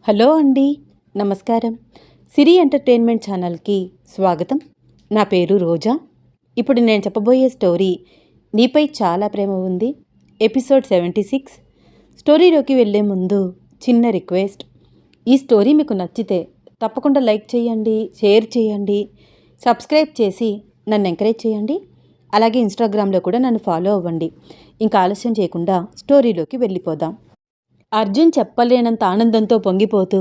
Hello అండి, నమస్కారం. సిరి entertainment ఛానల్కి స్వాగతం. నా పేరు రోజా. ఇప్పుడు నేను చెప్పబోయే స్టోరీ నీపై చాలా ప్రేమ ఉంది, ఎపిసోడ్ 76. స్టోరీలోకి వెళ్ళే ముందు చిన్న రిక్వెస్ట్. ఈ స్టోరీ మీకు నచ్చితే తప్పకుండా లైక్ చేయండి, షేర్ చేయండి, సబ్స్క్రైబ్ చేసి నన్ను ఎంకరేజ్ చేయండి. అలాగే ఇన్స్టాగ్రామ్లో కూడా నన్ను ఫాలో అవ్వండి. ఇంకా ఆలస్యం చేయకుండా స్టోరీలోకి వెళ్ళిపోదాం. అర్జున్ చెప్పలేనంత ఆనందంతో పొంగిపోతూ,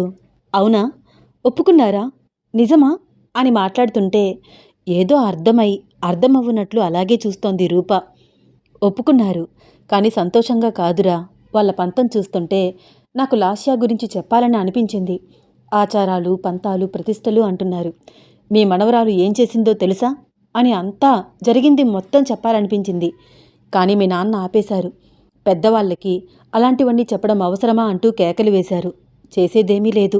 అవునా, ఒప్పుకున్నారా, నిజమా అని మాట్లాడుతుంటే ఏదో అర్థమవ్వనట్లు అలాగే చూస్తోంది రూప. ఒప్పుకున్నారు, కానీ సంతోషంగా కాదురా. వాళ్ళ పంతం చూస్తుంటే నాకు లాస్యా గురించి చెప్పాలని అనిపించింది. ఆచారాలు, పంతాలు, ప్రతిష్టలు అంటున్నారు. మీ మనవరాలు ఏం చేసిందో తెలుసా అని అంతా జరిగింది మొత్తం చెప్పాలనిపించింది. కానీ మీ నాన్న ఆపేశారు. పెద్దవాళ్ళకి అలాంటివన్నీ చెప్పడం అవసరమా అంటూ కేకలు వేశారు. చేసేదేమీ లేదు.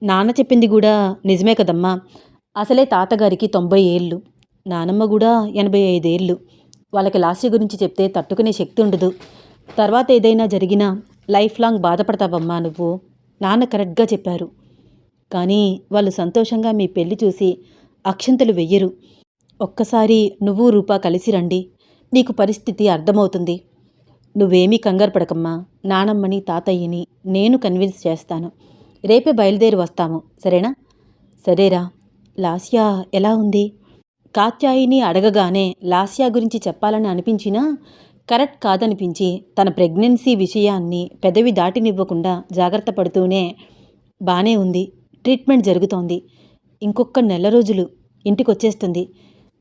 నాన్న చెప్పింది కూడా నిజమే కదమ్మా. అసలే తాతగారికి 90 ఏళ్ళు, నానమ్మ కూడా 85 ఏళ్ళు. వాళ్ళకి లాస్య గురించి చెప్తే తట్టుకునే శక్తి ఉండదు. తర్వాత ఏదైనా జరిగినా లైఫ్ లాంగ్ బాధపడతావమ్మా నువ్వు. నాన్న కరెక్ట్గా చెప్పారు. కానీ వాళ్ళు సంతోషంగా మీ పెళ్లి చూసి అక్షంతలు వెయ్యరు. ఒక్కసారి నువ్వు రూపా కలిసి రండి, నీకు పరిస్థితి అర్థమవుతుంది. నువ్వేమీ కంగారు పడకమ్మా. నానమ్మని, తాతయ్యని నేను కన్విన్స్ చేస్తాను. రేపే బయలుదేరి వస్తాము, సరేనా? సరేరా. లాస్యా ఎలా ఉంది? కాత్యాయిని అడగగానే లాస్యా గురించి చెప్పాలని అనిపించినా కరెక్ట్ కాదనిపించి తన ప్రెగ్నెన్సీ విషయాన్ని పెదవి దాటినివ్వకుండా జాగ్రత్త పడుతూనే బానే ఉంది, ట్రీట్మెంట్ జరుగుతోంది, ఇంకొక నెల రోజులు ఇంటికొచ్చేస్తుంది.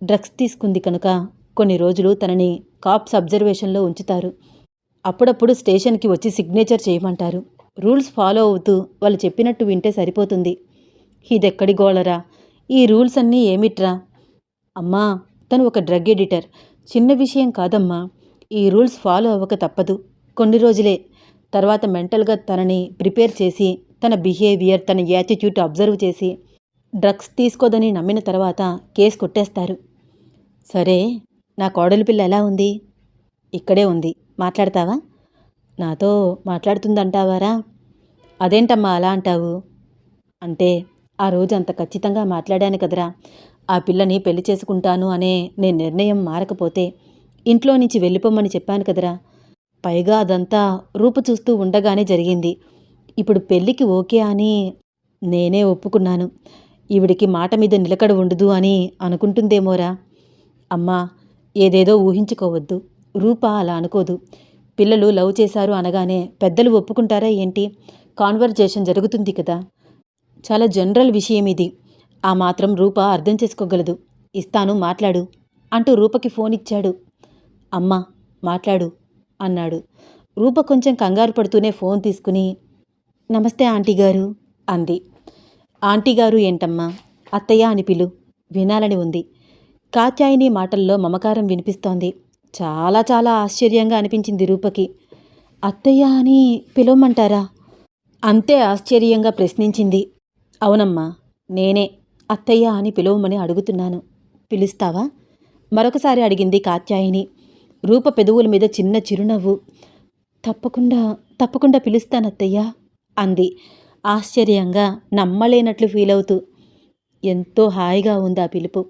డ్రగ్స్ తీసుకుంది కనుక కొన్ని రోజులు తనని కాప్స్ అబ్జర్వేషన్లో ఉంచుతారు. అప్పుడప్పుడు స్టేషన్కి వచ్చి సిగ్నేచర్ చేయమంటారు. రూల్స్ ఫాలో అవుతూ వాళ్ళు చెప్పినట్టు వింటే సరిపోతుంది. ఇదెక్కడి గోళరా, ఈ రూల్స్ అన్నీ ఏమిట్రా? అమ్మా, తను ఒక డ్రగ్ ఎడిటర్, చిన్న విషయం కాదమ్మా. ఈ రూల్స్ ఫాలో అవ్వక తప్పదు. కొన్ని రోజులే. తర్వాత మెంటల్గా తనని ప్రిపేర్ చేసి తన బిహేవియర్, తన యాటిట్యూడ్ అబ్జర్వ్ చేసి డ్రగ్స్ తీసుకోదని నమ్మిన తర్వాత కేసు కొట్టేస్తారు. సరే, నా కోడలి పిల్ల ఎలా ఉంది? ఇక్కడే ఉంది. మాట్లాడతావా? నాతో మాట్లాడుతుందంటావారా? అదేంటమ్మా అలా అంటావు? అంటే ఆ రోజు అంత ఖచ్చితంగా మాట్లాడాను కదరా. ఆ పిల్లని పెళ్లి చేసుకుంటాను అనే నేను నిర్ణయం మారకపోతే ఇంట్లో నుంచి వెళ్ళిపోమ్మని చెప్పాను కదరా. పైగా అదంతా రూపు చూస్తూ ఉండగానే జరిగింది. ఇప్పుడు పెళ్ళికి ఓకే అని నేనే ఒప్పుకున్నాను. ఈవిడికి మాట మీద నిలకడ ఉండదు అని అనుకుంటుందేమోరా. అమ్మా, ఏదేదో ఊహించుకోవద్దు. రూప అలా అనుకోదు. పిల్లలు లవ్ చేశారు అనగానే పెద్దలు ఒప్పుకుంటారా ఏంటి? కాన్వర్జేషన్ జరుగుతుంది కదా. చాలా జనరల్ విషయం ఇది. ఆ మాత్రం రూప అర్థం చేసుకోగలదు. ఇస్తాను, మాట్లాడు అంటూ రూపకి ఫోన్ ఇచ్చాడు. అమ్మా, మాట్లాడు అన్నాడు. రూప కొంచెం కంగారు పడుతూనే ఫోన్ తీసుకుని, నమస్తే ఆంటీగారు అంది. ఆంటీగారు ఏంటమ్మా, అత్తయ్య అని పిలు, వినాలని ఉంది. కాత్యాయిని మాటల్లో మమకారం వినిపిస్తోంది. చాలా చాలా ఆశ్చర్యంగా అనిపించింది రూపకి. అత్తయ్య అని పిలవమంటారా? అంతే ఆశ్చర్యంగా ప్రశ్నించింది. అవునమ్మా, నేనే అత్తయ్య అని పిలవమని అడుగుతున్నాను. పిలుస్తావా? మరొకసారి అడిగింది కాత్యాయిని. రూప పెదవుల మీద చిన్న చిరునవ్వు. తప్పకుండా తప్పకుండా పిలుస్తానత్తయ్య అంది ఆశ్చర్యంగా, నమ్మలేనట్లు ఫీల్ అవుతూ. ఎంతో హాయిగా ఉంది ఆ పిలుపు.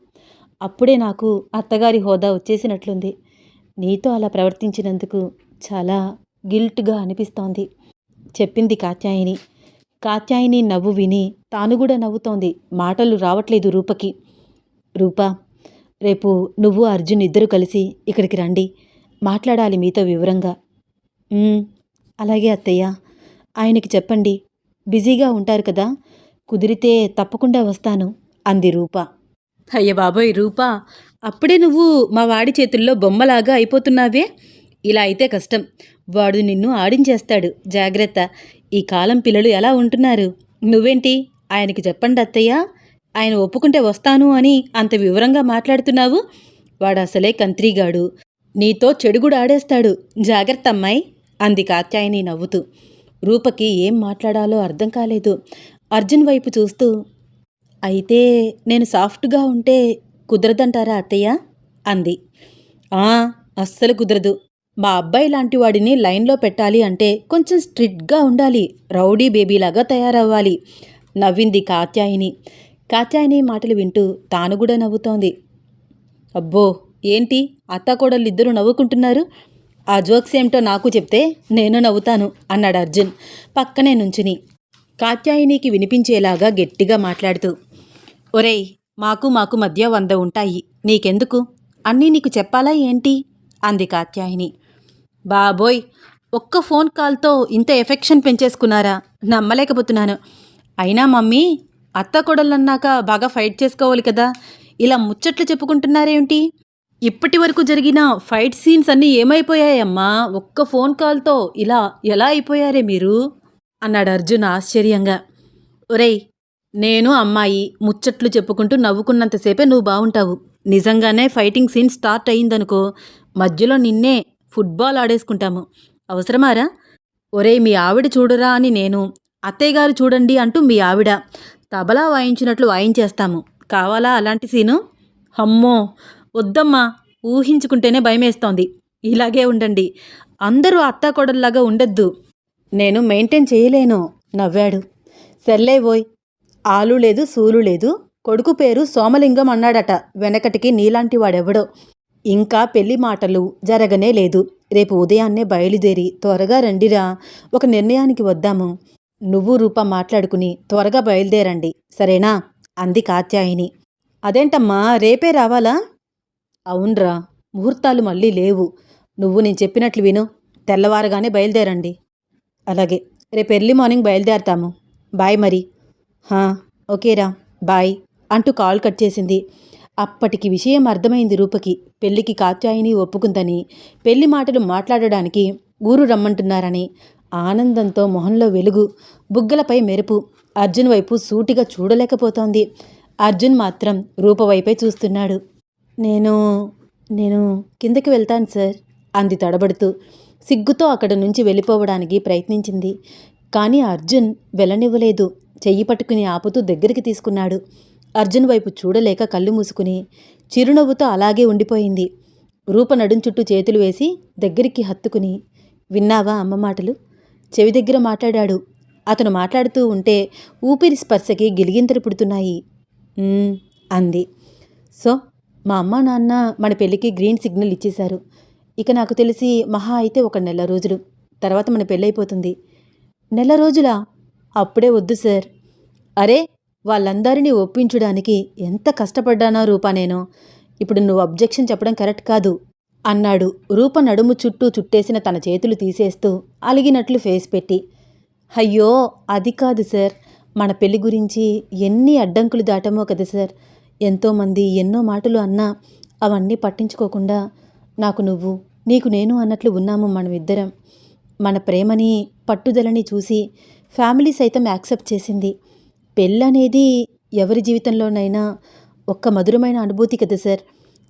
అప్పుడే నాకు అత్తగారి హోదా వచ్చేసినట్లుంది. నీతో అలా ప్రవర్తించినందుకు చాలా గిల్ట్గా అనిపిస్తోంది చెప్పింది కాత్యాయిని. కాత్యాయిని నవ్వు విని తాను కూడా నవ్వుతోంది. మాటలు రావట్లేదు రూపకి. రూపా, రేపు నువ్వు అర్జున్ ఇద్దరు కలిసి ఇక్కడికి రండి, మాట్లాడాలి మీతో వివరంగా. అలాగే అత్తయ్య. ఆయనకి చెప్పండి, బిజీగా ఉంటారు కదా, కుదిరితే తప్పకుండా వస్తాను అంది రూప. అయ్య బాబోయ్ రూపా, అప్పుడే నువ్వు మా వాడి చేతుల్లో బొమ్మలాగా అయిపోతున్నావే. ఇలా అయితే కష్టం. వాడు నిన్ను ఆడించేస్తాడు, జాగ్రత్త. ఈ కాలం పిల్లలు ఎలా ఉంటున్నారు. నువ్వేంటి, ఆయనకి చెప్పండి అత్తయ్య, ఆయన ఒప్పుకుంటే వస్తాను అని అంత వివరంగా మాట్లాడుతున్నావు. వాడు అసలే కంత్రీగాడు, నీతో చెడుగుడు ఆడేస్తాడు, జాగ్రత్త అమ్మాయి అంది కాత్యాయిని నవ్వుతూ. రూపకి ఏం మాట్లాడాలో అర్థం కాలేదు. అర్జున్ వైపు చూస్తూ, అయితే నేను సాఫ్ట్గా ఉంటే కుదరదంటారా అత్తయ్య అంది. అస్సలు కుదరదు. మా అబ్బాయి లాంటి వాడిని లైన్లో పెట్టాలి అంటే కొంచెం స్ట్రిక్ట్గా ఉండాలి, రౌడీ బేబీలాగా తయారవ్వాలి నవ్వింది కాత్యాయిని. కాత్యాయిని మాటలు వింటూ తాను కూడా నవ్వుతోంది. అబ్బో, ఏంటి అత్తాకోడళ్ళిద్దరూ నవ్వుకుంటున్నారు? ఆ జోక్స్ ఏమిటో నాకు చెప్తే నేను నవ్వుతాను అన్నాడు అర్జున్ పక్కనే నుంచుని కాత్యాయినికి వినిపించేలాగా గట్టిగా మాట్లాడుతూ. ఒరేయ్, మాకు మధ్య 100 ఉంటాయి, నీకెందుకు? అన్నీ నీకు చెప్పాలా ఏంటి అంది కాత్యాయిని. బాబోయ్, ఒక్క ఫోన్ కాల్తో ఇంత ఎఫెక్షన్ పెంచేసుకున్నారా? నమ్మలేకపోతున్నాను. అయినా మమ్మీ, అత్త కొడలన్నాక బాగా ఫైట్ చేసుకోవాలి కదా, ఇలా ముచ్చట్లు చెప్పుకుంటున్నారేమిటి? ఇప్పటి వరకు జరిగిన ఫైట్ సీన్స్ అన్నీ ఏమైపోయాయమ్మా? ఒక్క ఫోన్ కాల్తో ఇలా ఎలా అయిపోయారే మీరు అన్నాడు అర్జున్ ఆశ్చర్యంగా. ఒరేయ్, నేను అమ్మాయి ముచ్చట్లు చెప్పుకుంటూ నవ్వుకున్నంతసేపే నువ్వు బాగుంటావు. నిజంగానే ఫైటింగ్ సీన్ స్టార్ట్ అయ్యిందనుకో, మధ్యలో నిన్నే ఫుట్బాల్ ఆడేసుకుంటాము. అవసరమారా? ఒరేయ్, మీ ఆవిడ చూడరా అని నేను, అత్తయ్య గారు చూడండి అంటూ మీ ఆవిడ తబలా వాయించినట్లు వాయించేస్తాము. కావాలా అలాంటి సీను? అమ్మో వద్దమ్మా, ఊహించుకుంటేనే భయమేస్తోంది. ఇలాగే ఉండండి, అందరూ అత్తాకోడల్లాగా ఉండొద్దు. నేను మెయింటైన్ చేయలేను నవ్వాడు. సర్లేవోయ్, ఆలు లేదు సూలు లేదు, కొడుకు పేరు సోమలింగం అన్నాడట వెనకటికి నీలాంటి వాడెవడో. ఇంకా పెళ్లి మాటలు జరగనే లేదు. రేపు ఉదయాన్నే బయలుదేరి త్వరగా రండిరా, ఒక నిర్ణయానికి వద్దాము. నువ్వు రూప మాట్లాడుకుని త్వరగా బయలుదేరండి, సరేనా అంది కాత్యాయిని. అదేంటమ్మా, రేపే రావాలా? అవునరా, ముహూర్తాలు మళ్ళీ లేవు. నువ్వు నేను చెప్పినట్లు విను, తెల్లవారుగానే బయలుదేరండి. అలాగే, రేపు ఎర్లీ మార్నింగ్ బయలుదేరతాము. బాయ్ మరి. ఓకేరా, బాయ్ అంటూ కాల్ కట్ చేసింది. అప్పటికి విషయం అర్థమైంది రూపకి. పెళ్లికి కాత్యాయిని ఒప్పుకుందని, పెళ్లి మాటలు మాట్లాడడానికి ఊరు రమ్మంటున్నారని. ఆనందంతో మొహంలో వెలుగు, బుగ్గలపై మెరుపు. అర్జున్ వైపు సూటిగా చూడలేకపోతోంది. అర్జున్ మాత్రం రూప వైపే చూస్తున్నాడు. నేను కిందకి వెళ్తాను సార్ అంది తడబడుతూ. సిగ్గుతో అక్కడ నుంచి వెళ్ళిపోవడానికి ప్రయత్నించింది. కానీ అర్జున్ వెళ్ళనివ్వలేదు. చెయ్యి పట్టుకుని ఆపుతూ దగ్గరికి తీసుకున్నాడు. అర్జున్ వైపు చూడలేక కళ్ళు మూసుకుని చిరునవ్వుతో అలాగే ఉండిపోయింది. రూప నడుం చుట్టూ చేతులు వేసి దగ్గరికి హత్తుకుని, విన్నావా అమ్మ మాటలు? చెవి దగ్గర మాట్లాడాడు. అతను మాట్లాడుతూ ఉంటే ఊపిరి స్పర్శకి గిలిగింతలు పుడుతున్నాయి. అంది. సో మా అమ్మ నాన్న మన పెళ్ళికి గ్రీన్ సిగ్నల్ ఇచ్చేశారు. ఇక నాకు తెలిసి మహా అయితే ఒక నెల రోజులు తర్వాత మన పెళ్ళైపోతుంది. నెల రోజులా? అప్పుడే వద్దు సార్. అరే, వాళ్ళందరినీ ఒప్పించడానికి ఎంత కష్టపడ్డానో రూపా నేను. ఇప్పుడు నువ్వు అబ్జెక్షన్ చెప్పడం కరెక్ట్ కాదు అన్నాడు రూప నడుము చుట్టూ చుట్టేసిన తన చేతులు తీసేస్తూ అలిగినట్లు ఫేస్ పెట్టి. అయ్యో అది కాదు సార్, మన పెళ్లి గురించి ఎన్ని అడ్డంకులు దాటామో కదా సార్. ఎంతోమంది ఎన్నో మాటలు అన్నా అవన్నీ పట్టించుకోకుండా నాకు నువ్వు, నీకు నేను అన్నట్లు ఉన్నాము మనమిద్దరం. మన ప్రేమని పట్టుదలని చూసి ఫ్యామిలీ సైతం యాక్సెప్ట్ చేసింది. పెళ్ళనేది ఎవరి జీవితంలోనైనా ఒక్క మధురమైన అనుభూతి కదా సార్.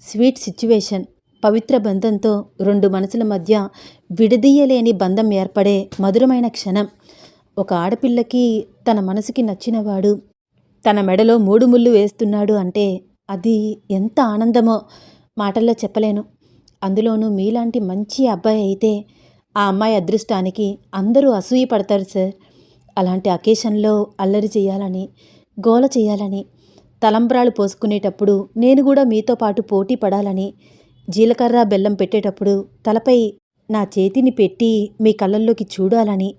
స్వీట్ సిచ్యువేషన్, పవిత్ర బంధంతో రెండు మనసుల మధ్య విడదీయలేని బంధం ఏర్పడే మధురమైన క్షణం. ఒక ఆడపిల్లకి తన మనసుకి నచ్చినవాడు తన మెడలో 3 ముళ్ళు వేస్తున్నాడు అంటే అది ఎంత ఆనందమో మాటల్లో చెప్పలేను. అందులోనూ మీలాంటి మంచి అబ్బాయి అయితే ఆ అమ్మాయి అదృష్టానికి అందరూ అసూయ పడతారు సార్. అలాంటి అకేషన్లో అల్లరి చేయాలని, గోల చేయాలని, తలంబ్రాలు పోసుకునేటప్పుడు నేను కూడా మీతో పాటు పోటీ పడాలని, జీలకర్ర బెల్లం పెట్టేటప్పుడు తలపై నా చేతిని పెట్టి మీ కళ్ళల్లోకి చూడాలని,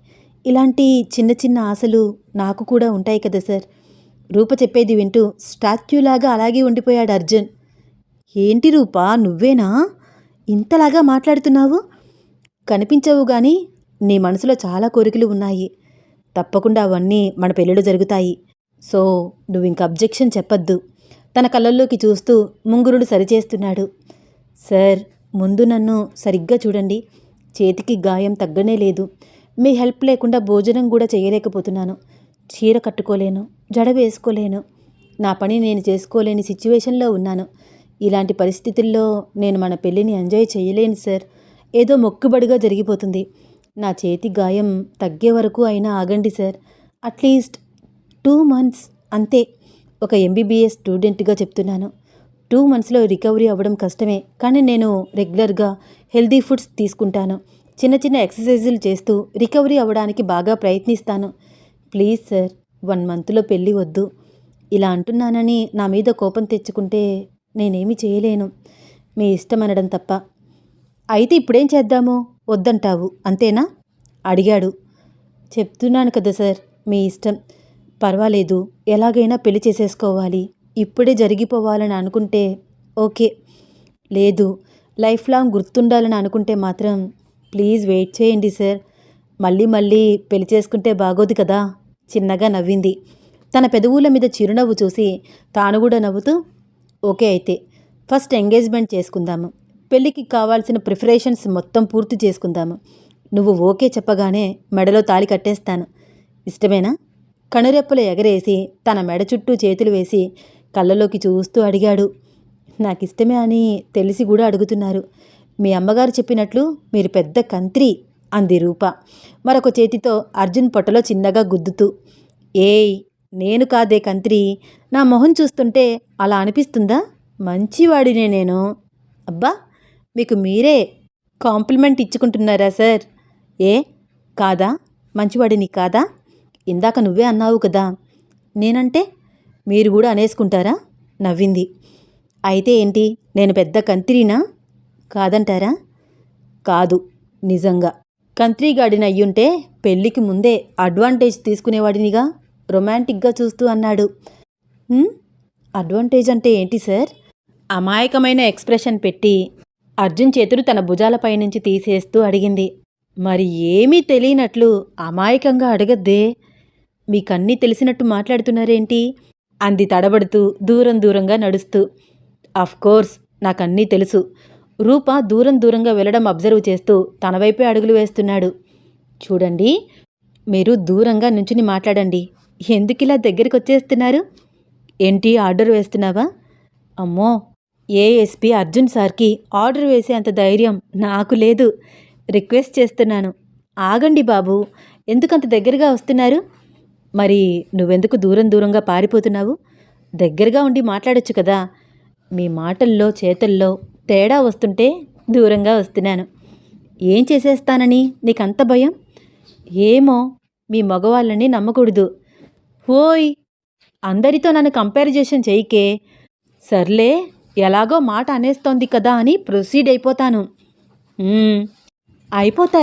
ఇలాంటి చిన్న చిన్న ఆశలు నాకు కూడా ఉంటాయి కదా సార్. రూప చెప్పేది వింటూ స్టాచ్యూలాగా అలాగే ఉండిపోయాడు అర్జున్. ఏంటి రూపా, నువ్వేనా ఇంతలాగా మాట్లాడుతున్నావు? కనిపించవు కానీ నీ మనసులో చాలా కోరికలు ఉన్నాయి. తప్పకుండా అవన్నీ మన పెళ్ళిలో జరుగుతాయి. సో నువ్వు ఇంక అబ్జెక్షన్ చెప్పొద్దు. తన కళ్ళల్లోకి చూస్తూ ముంగురుడు సరిచేస్తున్నాడు. సార్, ముందు నన్ను సరిగ్గా చూడండి. చేతికి గాయం తగ్గనే లేదు. మీ హెల్ప్ లేకుండా భోజనం కూడా చేయలేకపోతున్నాను. చీర కట్టుకోలేను, జడ వేసుకోలేను. నా పని నేను చేసుకోలేని సిచ్యువేషన్లో ఉన్నాను. ఇలాంటి పరిస్థితుల్లో నేను మన పెళ్ళిని ఎంజాయ్ చేయలేను సార్. ఏదో మొక్కుబడిగా జరిగిపోతుంది. నా చేతి గాయం తగ్గే వరకు అయినా ఆగండి సార్. అట్లీస్ట్ 2 months అంతే. ఒక MBBS స్టూడెంట్గా చెప్తున్నాను. 2 మంత్స్లో రికవరీ అవ్వడం కష్టమే, కానీ నేను రెగ్యులర్గా హెల్దీ ఫుడ్స్ తీసుకుంటాను, చిన్న చిన్న ఎక్సర్సైజులు చేస్తూ రికవరీ అవ్వడానికి బాగా ప్రయత్నిస్తాను. ప్లీజ్ సార్, 1 మంత్లో పెళ్ళి వద్దు. ఇలా అంటున్నానని నా మీద కోపం తెచ్చుకుంటే నేనేమి చేయలేను. మీ ఇష్టం అనడం తప్ప. అయితే ఇప్పుడేం చేద్దాము? వద్దంటావు అంతేనా? అడిగాడు. చెప్తున్నాను కదా సార్, మీ ఇష్టం. పర్వాలేదు, ఎలాగైనా పెళ్లి చేసేసుకోవాలి, ఇప్పుడే జరిగిపోవాలని అనుకుంటే ఓకే. లేదు, లైఫ్ లాంగ్ గుర్తుండాలని అనుకుంటే మాత్రం ప్లీజ్ వెయిట్ చేయండి సార్. మళ్ళీ మళ్ళీ పెళ్లి చేసుకుంటే బాగోదు కదా. చిన్నగా నవ్వింది. తన పెదవుల మీద చిరునవ్వు చూసి తాను కూడా నవ్వుతూ, ఓకే అయితే ఫస్ట్ ఎంగేజ్మెంట్ చేసుకుందాము, పెళ్ళికి కావాల్సిన ప్రిపరేషన్స్ మొత్తం పూర్తి చేసుకుందాము. నువ్వు ఓకే చెప్పగానే మెడలో తాళి కట్టేస్తాను. ఇష్టమేనా? కనురెప్పలు ఎగరేసి తన మెడ చుట్టూ చేతులు వేసి కళ్ళలోకి చూస్తూ అడిగాడు. నాకిష్టమే అని తెలిసి కూడా అడుగుతున్నారు. మీ అమ్మగారు చెప్పినట్లు మీరు పెద్ద కంత్రి అంది రూప మరొక చేతితో అర్జున్ పొట్టలో చిన్నగా గుద్దుతూ. ఏయ్, నేను కాదే కంత్రి. నా మొహం చూస్తుంటే అలా అనిపిస్తుందా? మంచివాడినే నేను. అబ్బా, మీకు మీరే కాంప్లిమెంట్ ఇచ్చుకుంటున్నారా సార్? ఏ కాదా? మంచివాడిని కాదా? ఇందాక నువ్వే అన్నావు కదా. నేనంటే మీరు కూడా అనేసుకుంటారా? నవ్వింది. అయితే ఏంటి, నేను పెద్ద కంత్రీనా? కాదంటారా? కాదు, నిజంగా. కంత్రీగాడిని అయ్యుంటే పెళ్ళికి ముందే అడ్వాంటేజ్ తీసుకునేవాడినిగా. రొమాంటిక్గా చూస్తూ అన్నాడు. అడ్వాంటేజ్ అంటే ఏంటి సార్? అమాయకమైన ఎక్స్ప్రెషన్ పెట్టి అర్జున్ చేతులు తన భుజాలపై నుంచి తీసేస్తూ అడిగింది. మరి ఏమీ తెలియనట్లు అమాయకంగా అడగద్దే. మీకన్నీ తెలిసినట్టు మాట్లాడుతున్నారేంటి? అంది తడబడుతూ దూరంగా నడుస్తూ. అఫ్కోర్స్ నాకన్నీ తెలుసు. రూప దూరంగా వెళ్ళడం అబ్జర్వ్ చేస్తూ తన వైపే అడుగులు వేస్తున్నాడు. చూడండి, మీరు దూరంగా నుంచుని మాట్లాడండి. ఎందుకిలా దగ్గరికి వచ్చేస్తున్నారు? ఏంటి, ఆర్డర్ వేస్తున్నావా? అమ్మో, ఏఎస్పీ అర్జున్ సార్కి ఆర్డర్ వేసే అంత ధైర్యం నాకు లేదు. రిక్వెస్ట్ చేస్తున్నాను. ఆగండి బాబు, ఎందుకంత దగ్గరగా వస్తున్నారు? మరి నువ్వెందుకు దూరంగా పారిపోతున్నావు? దగ్గరగా ఉండి మాట్లాడొచ్చు కదా. మీ మాటల్లో చేతల్లో తేడా వస్తుంటే దూరంగా వస్తున్నాను. ఏం చేసేస్తానని నీకంత భయం? ఏమో, మీ మగవాళ్ళని నమ్మకూడదు. ఓయ్, అందరితో నన్ను కంపారిజేషన్ చేయకే. సర్లే, ఎలాగో మాట అనేస్తోంది కదా అని ప్రొసీడ్ అయిపోతాను.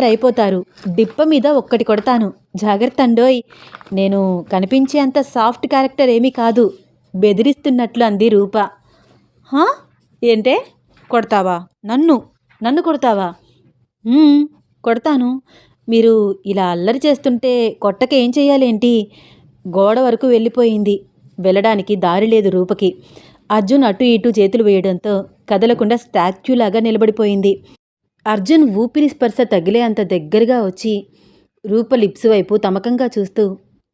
అయిపోతారు. డిప్ప మీద ఒక్కటి కొడతాను. జాగ్రత్త అండోయ్. నేను కనిపించే అంత సాఫ్ట్ క్యారెక్టర్ ఏమీ కాదు. బెదిరిస్తున్నట్లు అంది రూప. ఏంటే, కొడతావా? నన్ను కొడతావా? కొడతాను. మీరు ఇలా అల్లరి చేస్తుంటే కొట్టక ఏం చెయ్యాలేంటి? గోడ వరకు వెళ్ళిపోయింది. వెళ్ళడానికి దారి లేదు రూపకి. అర్జున్ అటు ఇటు చేతులు వేయడంతో కదలకుండా స్టాచ్యూలాగా నిలబడిపోయింది. అర్జున్ ఊపిరి స్పర్శ తగిలే అంత దగ్గరగా వచ్చి రూప లిప్స్ వైపు తమకంగా చూస్తూ,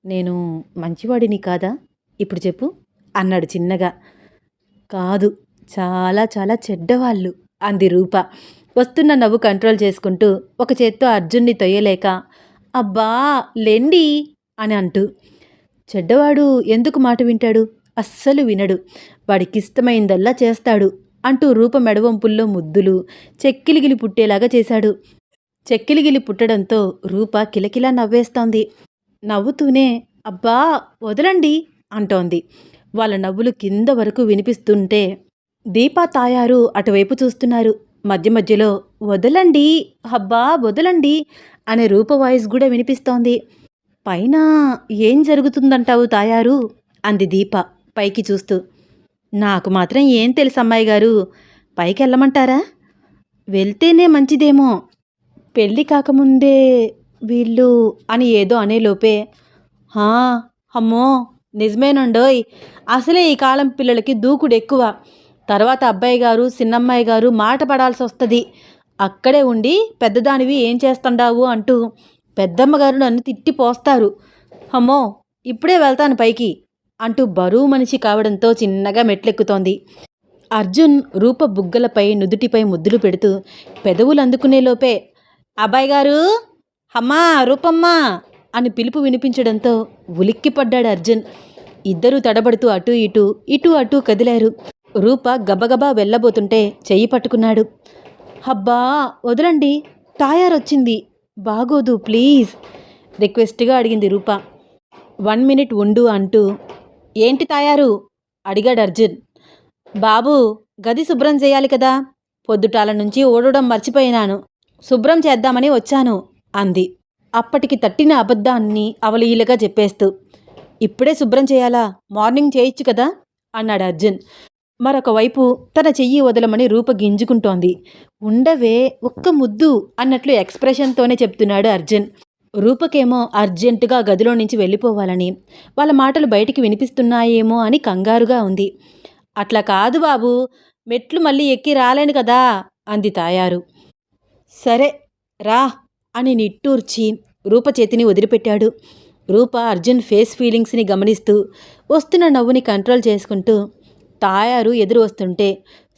నేను మంచివాడిని కాదా? ఇప్పుడు చెప్పు అన్నాడు చిన్నగా. కాదు, చాలా చాలా చెడ్డవాళ్ళు అంది రూప వస్తున్న నవ్వు కంట్రోల్ చేసుకుంటూ ఒక చేత్తో అర్జున్ని తొయ్యలేక, అబ్బా లెండి అని అంటూ. చెడ్డవాడు ఎందుకు మాట వింటాడు? అస్సలు వినడు. వాడికిష్టమైందల్లా చేస్తాడు అంటూ రూప మెడవంపుల్లో ముద్దులు చెక్కిలిగిలి పుట్టేలాగా చేశాడు. చెక్కిలిగిలి పుట్టడంతో రూప కిలకిలా నవ్వేస్తోంది. నవ్వుతూనే అబ్బా వదలండి అంటోంది. వాళ్ళ నవ్వులు కింద వరకు వినిపిస్తుంటే దీపా తాయారు అటువైపు చూస్తున్నారు. మధ్యలో వదలండి, అబ్బా వదలండి అనే రూప వాయిస్ కూడా వినిపిస్తోంది. పైన ఏం జరుగుతుందంటావు తాయారు అంది దీప పైకి చూస్తూ. నాకు మాత్రం ఏం తెలుసు అమ్మాయి గారు, పైకి వెళ్ళమంటారా? వెళ్తేనే మంచిదేమో. పెళ్ళి కాకముందే వీళ్ళు అని ఏదో అనేలోపే, అమ్మో నిజమేనండోయ్, అసలే ఈ కాలం పిల్లలకి దూకుడు ఎక్కువ. తర్వాత అబ్బాయి గారు చిన్నమ్మాయి గారు మాట పడాల్సి వస్తుంది. అక్కడే ఉండి పెద్దదానివి ఏం చేస్తుండావు అంటూ పెద్దమ్మగారు నన్ను తిట్టిపోస్తారు. అమ్మో, ఇప్పుడే వెళ్తాను పైకి అంటూ బరువు మనిషి కావడంతో చిన్నగా మెట్లెక్కుతోంది. అర్జున్ రూప బుగ్గలపై నుదుటిపై ముద్దులు పెడుతూ పెదవులు అందుకునేలోపే, అబ్బాయి గారు, అమ్మా రూపమ్మా అని పిలుపు వినిపించడంతో ఉలిక్కిపడ్డాడు అర్జున్. ఇద్దరూ తడబడుతూ అటూ ఇటూ కదిలారు. రూప గబగబా వెళ్ళబోతుంటే చెయ్యి పట్టుకున్నాడు. అబ్బా వదలండి, తాయారొచ్చింది, బాగోదు ప్లీజ్ రిక్వెస్ట్గా అడిగింది రూప. 1 మినిట్ ఉండు అంటూ. ఏంటి తాయారు అడిగాడు అర్జున్. బాబు గది శుభ్రం చేయాలి కదా, పొద్దుటాల నుంచి ఓడడం మర్చిపోయినాను, శుభ్రం చేద్దామని వచ్చాను అంది. అప్పటికి తట్టిన అబద్ధాన్ని అవలీలగా చెప్పేస్తూ. ఇప్పుడే శుభ్రం చేయాలా, మార్నింగ్ చేయొచ్చు కదా అన్నాడు అర్జున్. మరొక వైపు తన చెయ్యి వదలమని రూప గింజుకుంటోంది. ఉండవే ఒక్క ముద్దు అన్నట్లు ఎక్స్ప్రెషన్తోనే చెప్తున్నాడు అర్జున్. రూపకేమో అర్జెంటుగా గదిలో నుంచి వెళ్ళిపోవాలని, వాళ్ళ మాటలు బయటికి వినిపిస్తున్నాయేమో అని కంగారుగా ఉంది. అట్లా కాదు బాబు, మెట్లు మళ్ళీ ఎక్కి రాలేను కదా అంది తాయారు. సరే రా అని నిట్టూర్చి రూప చేతిని వదిలిపెట్టాడు. రూప అర్జున్ ఫేస్ ఫీలింగ్స్ని గమనిస్తూ వస్తున్న నవ్వుని కంట్రోల్ చేసుకుంటూ తాయారు ఎదురు వస్తుంటే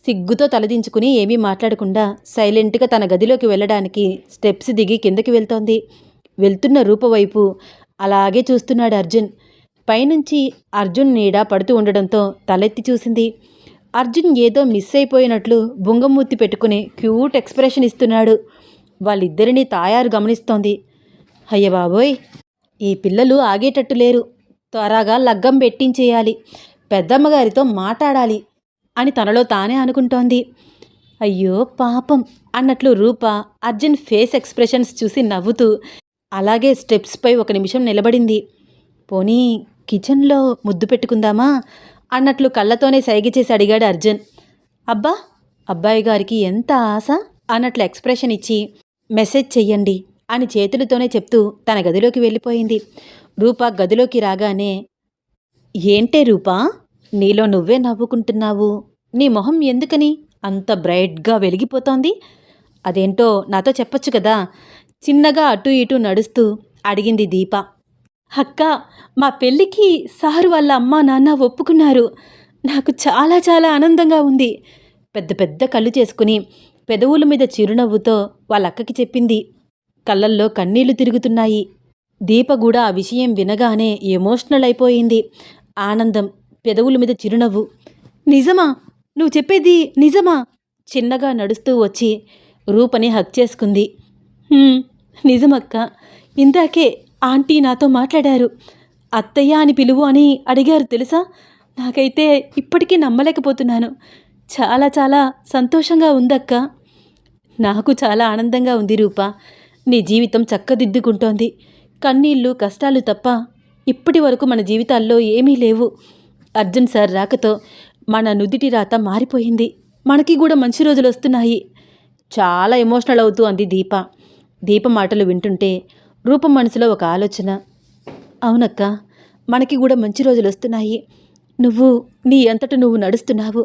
సిగ్గుతో తలదించుకుని ఏమీ మాట్లాడకుండా సైలెంట్గా తన గదిలోకి వెళ్ళడానికి స్టెప్స్ దిగి కిందకి వెళ్తోంది. వెళ్తున్న రూప వైపు అలాగే చూస్తున్నాడు అర్జున్. పైనుంచి అర్జున్ నీడ పడుతూ ఉండడంతో తలెత్తి చూసింది. అర్జున్ ఏదో మిస్ అయిపోయినట్లు బుంగమూర్తి పెట్టుకుని క్యూట్ ఎక్స్ప్రెషన్ ఇస్తున్నాడు. వాళ్ళిద్దరినీ తాయారు గమనిస్తోంది. అయ్య బాబోయ్, ఈ పిల్లలు ఆగేటట్టు లేరు, త్వరగా లగ్గం పెట్టించేయాలి, పెద్దమ్మగారితో మాట్లాడాలి అని తనలో తానే అనుకుంటోంది. అయ్యో పాపం అన్నట్లు రూప అర్జున్ ఫేస్ ఎక్స్ప్రెషన్స్ చూసి నవ్వుతూ అలాగే స్టెప్స్పై 1 నిమిషం నిలబడింది. పోనీ కిచెన్లో ముద్దు పెట్టుకుందామా అన్నట్లు కళ్ళతోనే సైగ చేసి అడిగాడు అర్జున్. అబ్బా, అబ్బాయి గారికి ఎంత ఆశ అన్నట్లు ఎక్స్ప్రెషన్ ఇచ్చి మెసేజ్ చెయ్యండి అని చేతులతోనే చెప్తూ తన గదిలోకి వెళ్ళిపోయింది. రూప గదిలోకి రాగానే, ఏంటే రూపా, నీలో నువ్వే నవ్వుకుంటున్నావు, నీ మొహం ఎందుకని అంత బ్రైట్గా వెలిగిపోతోంది? అదేంటో నాతో చెప్పొచ్చు కదా చిన్నగా అటూ ఇటూ నడుస్తూ అడిగింది దీప. అక్క, మా పెళ్ళికి సారు వాళ్ళ అమ్మా నాన్న ఒప్పుకున్నారు, నాకు చాలా చాలా ఆనందంగా ఉంది పెద్ద పెద్ద కళ్ళు చేసుకుని పెదవుల మీద చిరునవ్వుతో వాళ్ళక్కకి చెప్పింది. కళ్ళల్లో కన్నీళ్లు తిరుగుతున్నాయి. దీప కూడా ఆ విషయం వినగానే ఎమోషనల్ అయిపోయింది. ఆనందం, పెదవుల మీద చిరునవ్వు. నిజమా? నువ్వు చెప్పేది నిజమా? చిన్నగా నడుస్తూ వచ్చి రూపని హక్ చేసుకుంది. నిజమక్క, ఇందాకే ఆంటీ నాతో మాట్లాడారు, అత్తయ్య అని పిలువు అని అడిగారు తెలుసా. నాకైతే ఇప్పటికీ నమ్మలేకపోతున్నాను. చాలా చాలా సంతోషంగా ఉందక్క. నాకు చాలా ఆనందంగా ఉంది రూప, నీ జీవితం చక్కదిద్దుకుంటోంది. కన్నీళ్ళు కష్టాలు తప్ప ఇప్పటి వరకు మన జీవితాల్లో ఏమీ లేవు. అర్జున్ సార్ రాకతో మన నుదిటి రాత మారిపోయింది, మనకి కూడా మంచి రోజులు వస్తున్నాయి. చాలా ఎమోషనల్ అవుతూ అంది దీప. దీప మాటలు వింటుంటే రూప మనసులో ఒక ఆలోచన. అవునక్క, మనకి కూడా మంచి రోజులు వస్తున్నాయి. నువ్వు నీ అంతట నువ్వు నడుస్తున్నావు,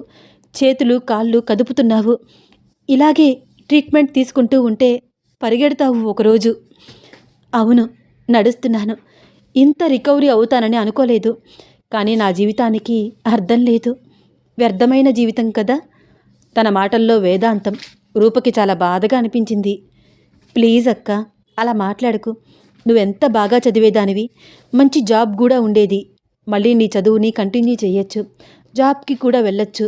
చేతులు కాళ్ళు కదుపుతున్నావు. ఇలాగే ట్రీట్మెంట్ తీసుకుంటూ ఉంటే పరిగెడతావు ఒకరోజు. అవును, నడుస్తున్నాను. ఇంత రికవరీ అవుతానని అనుకోలేదు. కానీ నా జీవితానికి అర్థం లేదు, వ్యర్థమైన జీవితం కదా. తన మాటల్లో వేదాంతం. రూపకి చాలా బాధగా అనిపించింది. ప్లీజ్ అక్క, అలా మాట్లాడకు. నువ్వెంత బాగా చదివేదానివి, మంచి జాబ్ కూడా ఉండేది. మళ్ళీ నీ చదువుని కంటిన్యూ చేయొచ్చు, జాబ్కి కూడా వెళ్ళొచ్చు.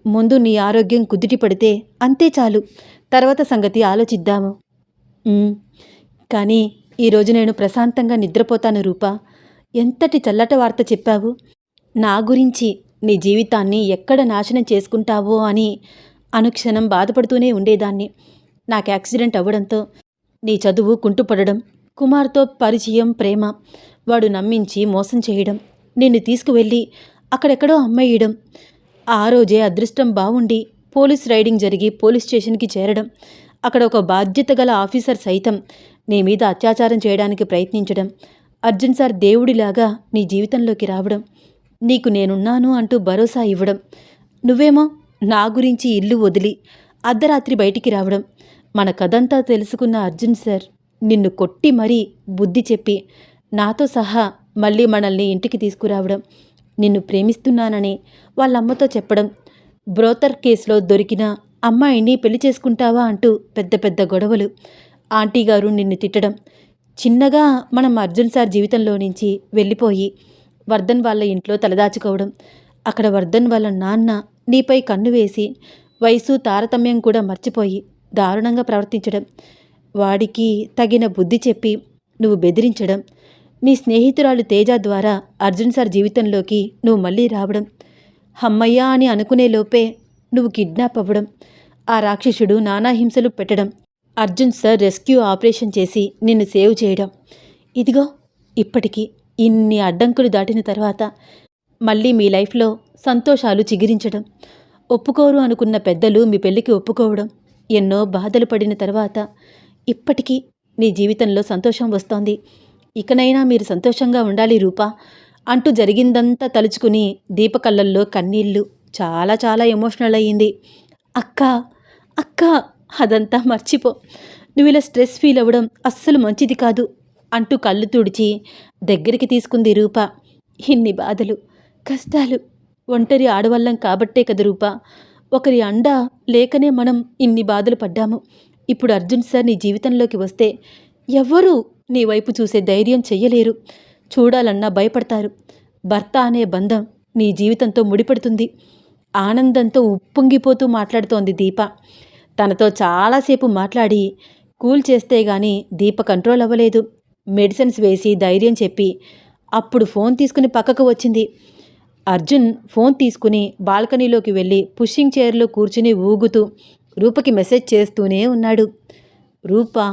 ముందు నీ ఆరోగ్యం కుదిటి పడితే అంతే చాలు, తర్వాత సంగతి ఆలోచిద్దాము. కానీ ఈరోజు నేను ప్రశాంతంగా నిద్రపోతాను రూపా. ఎంతటి చల్లట వార్త చెప్పావు. నా గురించి నీ జీవితాన్ని ఎక్కడ నాశనం చేసుకుంటావో అని అనుక్షణం బాధపడుతూనే ఉండేదాన్ని. నాకు యాక్సిడెంట్ అవ్వడంతో నీ చదువు కుంటుపడడం, కుమార్తో పరిచయం, ప్రేమ, వాడు నమ్మించి మోసం చేయడం, నిన్ను తీసుకువెళ్ళి అక్కడెక్కడో అమ్మేయడం. ఆ రోజే అదృష్టం బావుండి పోలీస్ రైడింగ్ జరిగి పోలీస్ స్టేషన్కి చేరడం. అక్కడ ఒక బాధ్యత గల ఆఫీసర్ సైతం నీ మీద అత్యాచారం చేయడానికి ప్రయత్నించడం. అర్జున్ సార్ దేవుడిలాగా నీ జీవితంలోకి రావడం, నీకు నేనున్నాను అంటూ భరోసా ఇవ్వడం. నువ్వేమో నా గురించి ఇల్లు వదిలి అర్ధరాత్రి బయటికి రావడం. మన కథంతా తెలుసుకున్న అర్జున్ సార్ నిన్ను కొట్టి మరీ బుద్ధి చెప్పి నాతో సహా మళ్ళీ మనల్ని ఇంటికి తీసుకురావడం, నిన్ను ప్రేమిస్తున్నానని వాళ్ళమ్మతో చెప్పడం, బ్రోతర్ కేసులో దొరికిన అమ్మాయిని పెళ్లి చేసుకుంటావా అంటూ పెద్ద పెద్ద గొడవలు, ఆంటీ గారు నిన్ను తిట్టడం. చిన్నగా మనం అర్జున్ సార్ జీవితంలో నుంచి వెళ్ళిపోయి వర్ధన్ వాళ్ళ ఇంట్లో తలదాచుకోవడం. అక్కడ వర్ధన్ వాళ్ళ నాన్న నీపై కన్ను వేసి వయసు తారతమ్యం కూడా మర్చిపోయి దారుణంగా ప్రవర్తించడం, వాడికి తగిన బుద్ధి చెప్పి నువ్వు బెదిరించడం, మీ స్నేహితురాలు తేజ ద్వారా అర్జున్ సార్ జీవితంలోకి నువ్వు మళ్ళీ రావడం, హమ్మయ్యా అని అనుకునే లోపే నువ్వు కిడ్నాప్ అవ్వడం, ఆ రాక్షసుడు నానా హింసలు పెట్టడం, అర్జున్ సార్ రెస్క్యూ ఆపరేషన్ చేసి నిన్ను సేవ్ చేయడం. ఇదిగో ఇప్పటికీ ఇన్ని అడ్డంకులు దాటిన తర్వాత మళ్ళీ మీ లైఫ్లో సంతోషాలు చిగిరించడం, ఒప్పుకోరు అనుకున్న పెద్దలు మీ పెళ్ళికి ఒప్పుకోవడం, ఎన్నో బాధలు పడిన తర్వాత ఇప్పటికీ నీ జీవితంలో సంతోషం వస్తోంది. ఇకనైనా మీరు సంతోషంగా ఉండాలి రూపా అంటూ జరిగిందంతా తలుచుకుని దీప కళ్ళల్లో కన్నీళ్ళు. చాలా చాలా ఎమోషనల్ అయ్యింది. అక్క అక్క అదంతా మర్చిపో, నువ్వు ఇలా స్ట్రెస్ ఫీల్ అవ్వడం అస్సలు మంచిది కాదు అంటూ కళ్ళు తుడిచి దగ్గరికి తీసుకుంది రూప. ఇన్ని బాధలు కష్టాలు ఒంటరి ఆడవాళ్ళం కాబట్టే కదా రూపా, ఒకరి అండ లేకనే మనం ఇన్ని బాధలు పడ్డాము. ఇప్పుడు అర్జున్ సార్ నీ జీవితంలోకి వస్తే ఎవ్వరూ నీ వైపు చూసే ధైర్యం చెయ్యలేరు, చూడాలన్నా భయపడతారు. భర్త అనే బంధం నీ జీవితంతో ముడిపడుతుంది. ఆనందంతో ఉప్పొంగిపోతూ మాట్లాడుతోంది దీప. తనతో చాలాసేపు మాట్లాడి కూల్ చేస్తే గాని దీప కంట్రోల్ అవ్వలేదు. మెడిసిన్స్ వేసి ధైర్యం చెప్పి అప్పుడు ఫోన్ తీసుకుని పక్కకు వచ్చింది. అర్జున్ ఫోన్ తీసుకుని బాల్కనీలోకి వెళ్ళి పుషింగ్ చైర్లో కూర్చుని ఊగుతూ రూపకి మెసేజ్ చేస్తూనే ఉన్నాడు. రూపా,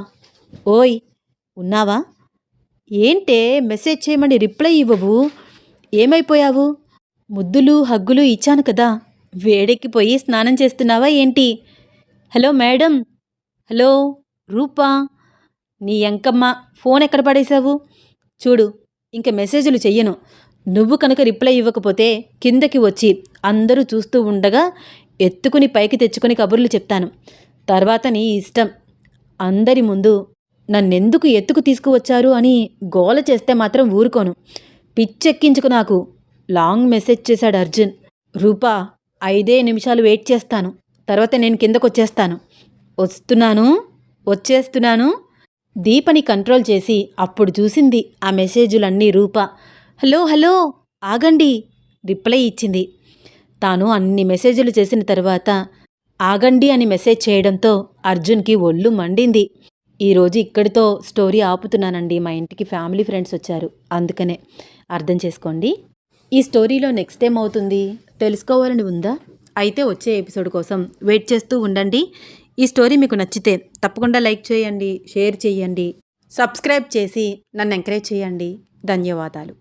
ఓయ్ ఉన్నావా? ఏంటే మెసేజ్ చేయమని రిప్లై ఇవ్వవు? ఏమైపోయావు? ముద్దులు హగ్గులు ఇచ్చాను కదా, వేడెక్కిపోయి స్నానం చేస్తున్నావా ఏంటి? హలో మేడం, హలో రూపా, నీ ఎంకమ్మ ఫోన్ ఎక్కడ పడేశావు? చూడు, ఇంక మెసేజ్లు చెయ్యను. నువ్వు కనుక రిప్లై ఇవ్వకపోతే కిందకి వచ్చి అందరూ చూస్తూ ఉండగా ఎత్తుకుని పైకి తెచ్చుకొని కబుర్లు చెప్తాను. తర్వాత నీ ఇష్టం. అందరి ముందు నన్నెందుకు ఎత్తుకు తీసుకువచ్చారు అని గోల చేస్తే మాత్రం ఊరుకోను. పిచ్చెక్కించుకు నాకు లాంగ్ మెసేజ్ చేశాడు అర్జున్. రూపా, 5 నిమిషాలు వెయిట్ చేస్తాను, తర్వాత నేను కిందకొచ్చేస్తాను. వచ్చేస్తున్నాను. దీపని కంట్రోల్ చేసి అప్పుడు చూసింది ఆ మెసేజులన్నీ రూప. హలో ఆగండి రిప్లై ఇచ్చింది. తాను అన్ని మెసేజ్లు చేసిన తర్వాత ఆగండి అని మెసేజ్ చేయడంతో అర్జున్కి ఒళ్ళు మండింది. ఈరోజు ఇక్కడితో స్టోరీ ఆపుతున్నానండి. మా ఇంటికి ఫ్యామిలీ ఫ్రెండ్స్ వచ్చారు, అందుకనే అర్థం చేసుకోండి. ఈ స్టోరీలో నెక్స్ట్ ఏమవుతుంది తెలుసుకోవాలని ఉందా? అయితే వచ్చే ఎపిసోడ్ కోసం వెయిట్ చేస్తూ ఉండండి. ఈ స్టోరీ మీకు నచ్చితే తప్పకుండా లైక్ చేయండి, షేర్ చేయండి, సబ్స్క్రైబ్ చేసి నన్ను ఎంకరేజ్ చేయండి. ధన్యవాదాలు.